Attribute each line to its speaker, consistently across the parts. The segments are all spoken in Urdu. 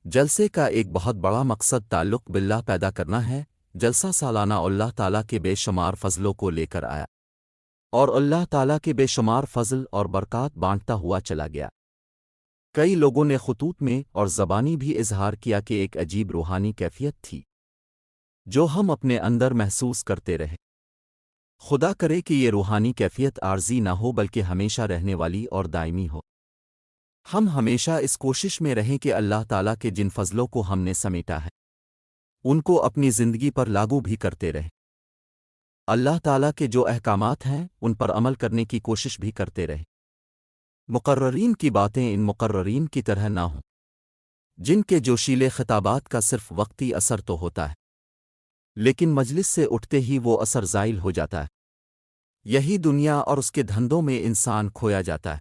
Speaker 1: جلسے کا ایک بہت بڑا مقصد تعلق باللہ پیدا کرنا ہے۔ جلسہ سالانہ اللہ تعالیٰ کے بے شمار فضلوں کو لے کر آیا اور اللہ تعالیٰ کے بے شمار فضل اور برکات بانٹتا ہوا چلا گیا۔ کئی لوگوں نے خطوط میں اور زبانی بھی اظہار کیا کہ ایک عجیب روحانی کیفیت تھی جو ہم اپنے اندر محسوس کرتے رہے۔ خدا کرے کہ یہ روحانی کیفیت عارضی نہ ہو بلکہ ہمیشہ رہنے والی اور دائمی ہو۔ ہم ہمیشہ اس کوشش میں رہیں کہ اللہ تعالیٰ کے جن فضلوں کو ہم نے سمیٹا ہے ان کو اپنی زندگی پر لاگو بھی کرتے رہیں۔ اللہ تعالیٰ کے جو احکامات ہیں ان پر عمل کرنے کی کوشش بھی کرتے رہیں۔ مقررین کی باتیں ان مقررین کی طرح نہ ہوں جن کے جوشیلے خطابات کا صرف وقتی اثر تو ہوتا ہے لیکن مجلس سے اٹھتے ہی وہ اثر زائل ہو جاتا ہے۔ یہی دنیا اور اس کے دھندوں میں انسان کھویا جاتا ہے۔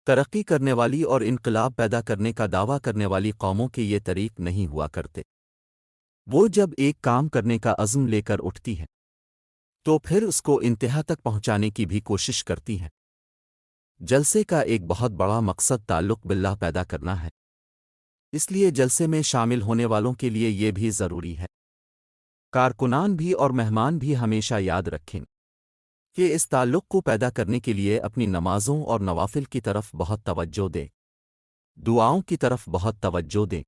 Speaker 1: ترقی کرنے والی اور انقلاب پیدا کرنے کا دعویٰ کرنے والی قوموں کے یہ طریق نہیں ہوا کرتے۔ وہ جب ایک کام کرنے کا عزم لے کر اٹھتی ہے تو پھر اس کو انتہا تک پہنچانے کی بھی کوشش کرتی ہے۔ جلسے کا ایک بہت بڑا مقصد تعلق باللہ پیدا کرنا ہے، اس لیے جلسے میں شامل ہونے والوں کے لیے یہ بھی ضروری ہے کارکنان بھی اور مہمان بھی ہمیشہ یاد رکھیں کہ اس تعلق کو پیدا کرنے کے لیے اپنی نمازوں اور نوافل کی طرف بہت توجہ دیں، دعاؤں کی طرف بہت توجہ دیں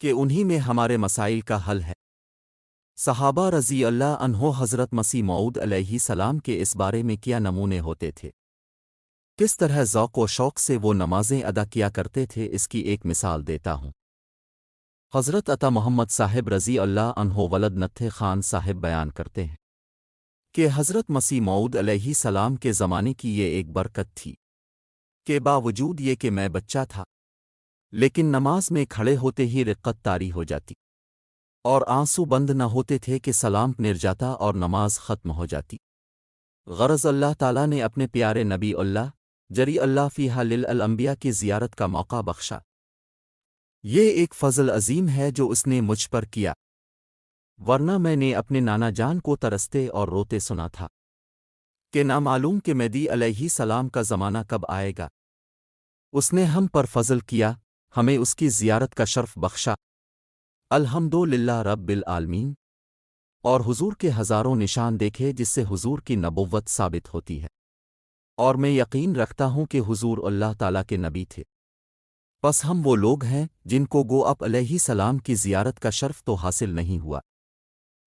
Speaker 1: کہ انہی میں ہمارے مسائل کا حل ہے۔ صحابہ رضی اللہ عنہ حضرت مسیح موعود علیہ السلام کے اس بارے میں کیا نمونے ہوتے تھے، کس طرح ذوق و شوق سے وہ نمازیں ادا کیا کرتے تھے، اس کی ایک مثال دیتا ہوں۔ حضرت عطا محمد صاحب رضی اللہ عنہ ولد نتھے خان صاحب بیان کرتے ہیں کہ حضرت مسیح موعود علیہ السلام کے زمانے کی یہ ایک برکت تھی کہ باوجود یہ کہ میں بچہ تھا لیکن نماز میں کھڑے ہوتے ہی رقت طاری ہو جاتی اور آنسو بند نہ ہوتے تھے کہ سلام نر جاتا اور نماز ختم ہو جاتی۔ غرض اللہ تعالیٰ نے اپنے پیارے نبی اللہ جری اللہ فیہا للانبیاء کی زیارت کا موقع بخشا۔ یہ ایک فضل عظیم ہے جو اس نے مجھ پر کیا، ورنہ میں نے اپنے نانا جان کو ترستے اور روتے سنا تھا کہ نامعلوم کہ مہدی علیہ السلام کا زمانہ کب آئے گا۔ اس نے ہم پر فضل کیا، ہمیں اس کی زیارت کا شرف بخشا، الحمدللہ رب العالمین۔ اور حضور کے ہزاروں نشان دیکھے جس سے حضور کی نبوت ثابت ہوتی ہے، اور میں یقین رکھتا ہوں کہ حضور اللہ تعالیٰ کے نبی تھے۔ پس ہم وہ لوگ ہیں جن کو گو آپ علیہ السلام کی زیارت کا شرف تو حاصل نہیں ہوا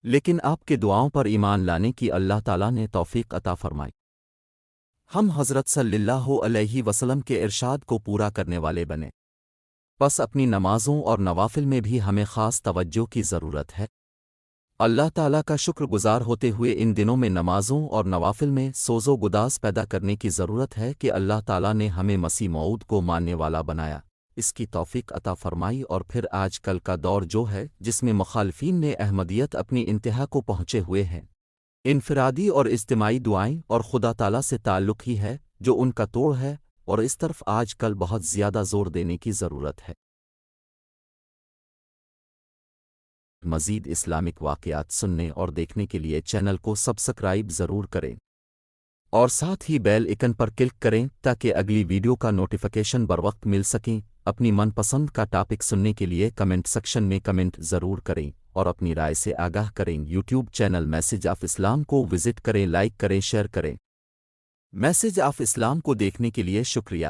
Speaker 1: لیکن آپ کے دعاؤں پر ایمان لانے کی اللہ تعالیٰ نے توفیق عطا فرمائی۔ ہم حضرت صلی اللہ علیہ وسلم کے ارشاد کو پورا کرنے والے بنے، پس اپنی نمازوں اور نوافل میں بھی ہمیں خاص توجہ کی ضرورت ہے۔ اللہ تعالیٰ کا شکر گزار ہوتے ہوئے ان دنوں میں نمازوں اور نوافل میں سوز و گداز پیدا کرنے کی ضرورت ہے کہ اللہ تعالیٰ نے ہمیں مسیح موعود کو ماننے والا بنایا، اس کی توفیق عطا فرمائی۔ اور پھر آج کل کا دور جو ہے جس میں مخالفین نے احمدیت اپنی انتہا کو پہنچے ہوئے ہیں، انفرادی اور اجتماعی دعائیں اور خدا تعالیٰ سے تعلق ہی ہے جو ان کا توڑ ہے، اور اس طرف آج کل بہت زیادہ زور دینے کی ضرورت ہے۔ مزید اسلامک واقعات سننے اور دیکھنے کے لیے چینل کو سبسکرائب ضرور کریں اور ساتھ ہی بیل آئکن پر کلک کریں تاکہ اگلی ویڈیو کا نوٹیفیکیشن بروقت مل سکیں۔ اپنی من پسند کا ٹاپک سننے کے لیے کمنٹ سیکشن میں کمنٹ ضرور کریں اور اپنی رائے سے آگاہ کریں۔ یوٹیوب چینل میسج آف اسلام کو وزٹ کریں، لائک کریں، شیئر کریں۔ میسج آف اسلام کو دیکھنے کے لیے شکریہ۔